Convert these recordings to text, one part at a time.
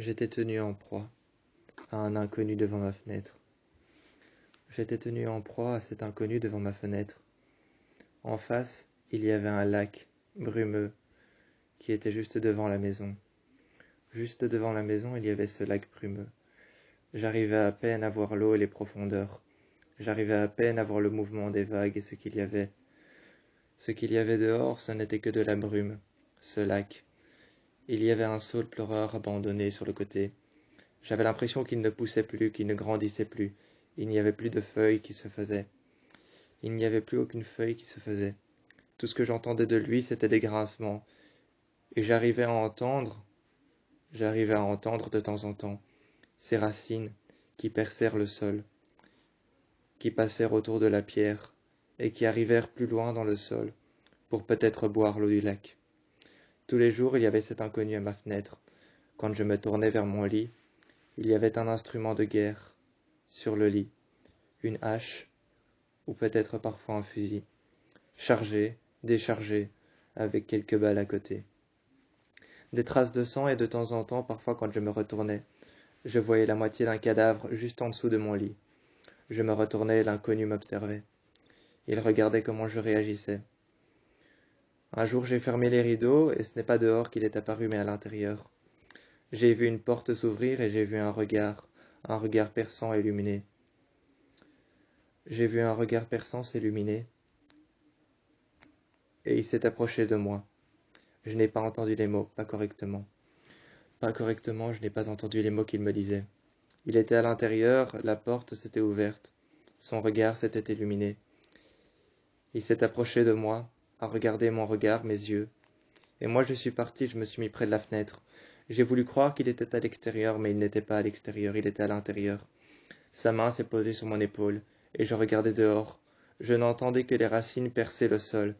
J'étais tenu en proie à un inconnu devant ma fenêtre. J'étais tenu en proie à cet inconnu devant ma fenêtre. En face, il y avait un lac brumeux qui était juste devant la maison. Juste devant la maison, il y avait ce lac brumeux. J'arrivais à peine à voir l'eau et les profondeurs. J'arrivais à peine à voir le mouvement des vagues et ce qu'il y avait. Ce qu'il y avait dehors, ce n'était que de la brume, ce lac. Il y avait un saule pleureur abandonné sur le côté. J'avais l'impression qu'il ne poussait plus, qu'il ne grandissait plus. Il n'y avait plus de feuilles qui se faisaient. Il n'y avait plus aucune feuille qui se faisait. Tout ce que j'entendais de lui, c'était des grincements. Et j'arrivais à entendre de temps en temps ces racines qui percèrent le sol, qui passèrent autour de la pierre et qui arrivèrent plus loin dans le sol pour peut-être boire l'eau du lac. Tous les jours, il y avait cet inconnu à ma fenêtre. Quand je me tournais vers mon lit, il y avait un instrument de guerre sur le lit, une hache ou peut-être parfois un fusil, chargé, déchargé, avec quelques balles à côté. Des traces de sang et de temps en temps, parfois quand je me retournais, je voyais la moitié d'un cadavre juste en dessous de mon lit. Je me retournais et l'inconnu m'observait. Il regardait comment je réagissais. Un jour j'ai fermé les rideaux et ce n'est pas dehors qu'il est apparu mais à l'intérieur. J'ai vu une porte s'ouvrir et j'ai vu un regard perçant illuminé. J'ai vu un regard perçant s'illuminer et il s'est approché de moi. Je n'ai pas entendu les mots, pas correctement. Pas correctement, je n'ai pas entendu les mots qu'il me disait. Il était à l'intérieur, la porte s'était ouverte. Son regard s'était illuminé. Il s'est approché de moi, a regardé mon regard, mes yeux. Et moi je suis parti, je me suis mis près de la fenêtre. J'ai voulu croire qu'il était à l'extérieur, mais il n'était pas à l'extérieur, il était à l'intérieur. Sa main s'est posée sur mon épaule, et je regardais dehors. Je n'entendais que les racines percer le sol,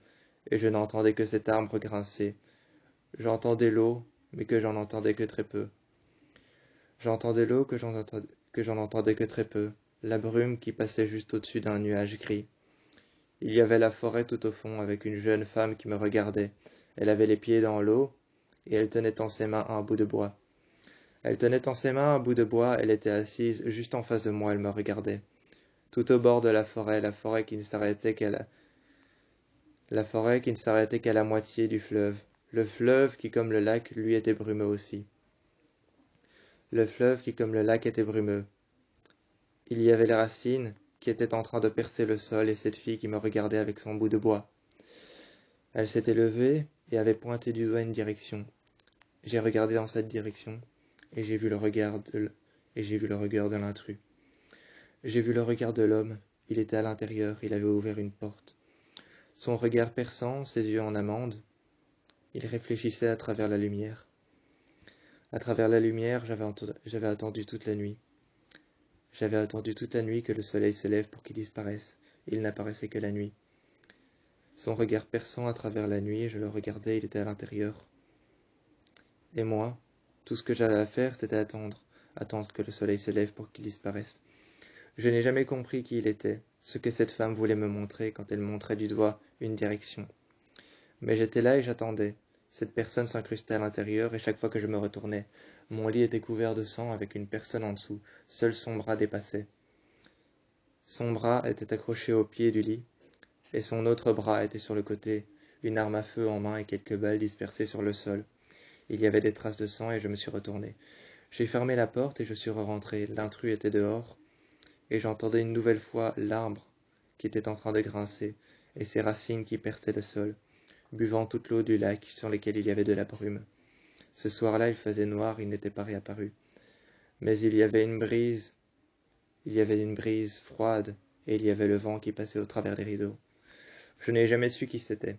et je n'entendais que cet arbre grincer. J'entendais l'eau, mais que j'en entendais que très peu. J'entendais l'eau que j'en entendais que très peu, la brume qui passait juste au-dessus d'un nuage gris. Il y avait la forêt tout au fond, avec une jeune femme qui me regardait. Elle avait les pieds dans l'eau, et elle tenait en ses mains un bout de bois. Elle tenait en ses mains un bout de bois, elle était assise juste en face de moi, elle me regardait. Tout au bord de la forêt qui ne s'arrêtait qu'à la moitié du fleuve. Le fleuve qui, comme le lac, lui était brumeux aussi. Le fleuve qui, comme le lac, était brumeux. Il y avait les racines qui étaient en train de percer le sol et cette fille qui me regardait avec son bout de bois. Elle s'était levée et avait pointé du doigt une direction. J'ai regardé dans cette direction et j'ai vu le regard de l'intrus. J'ai vu le regard de l'homme, il était à l'intérieur, il avait ouvert une porte. Son regard perçant, ses yeux en amande, il réfléchissait à travers la lumière. À travers la lumière, j'avais attendu toute la nuit. J'avais attendu toute la nuit que le soleil se lève pour qu'il disparaisse. Il n'apparaissait que la nuit. Son regard perçant à travers la nuit, je le regardais, il était à l'intérieur. Et moi, tout ce que j'avais à faire, c'était attendre que le soleil se lève pour qu'il disparaisse. Je n'ai jamais compris qui il était, ce que cette femme voulait me montrer quand elle montrait du doigt une direction. Mais j'étais là et j'attendais. Cette personne s'incrustait à l'intérieur et chaque fois que je me retournais, mon lit était couvert de sang avec une personne en dessous. Seul son bras dépassait. Son bras était accroché au pied du lit et son autre bras était sur le côté, une arme à feu en main et quelques balles dispersées sur le sol. Il y avait des traces de sang et je me suis retourné. J'ai fermé la porte et je suis rentré. L'intrus était dehors et j'entendais une nouvelle fois l'arbre qui était en train de grincer et ses racines qui perçaient le sol, buvant toute l'eau du lac sur lequel il y avait de la brume. Ce soir-là, il faisait noir, il n'était pas réapparu. Mais il y avait une brise froide et il y avait le vent qui passait au travers des rideaux. Je n'ai jamais su qui c'était.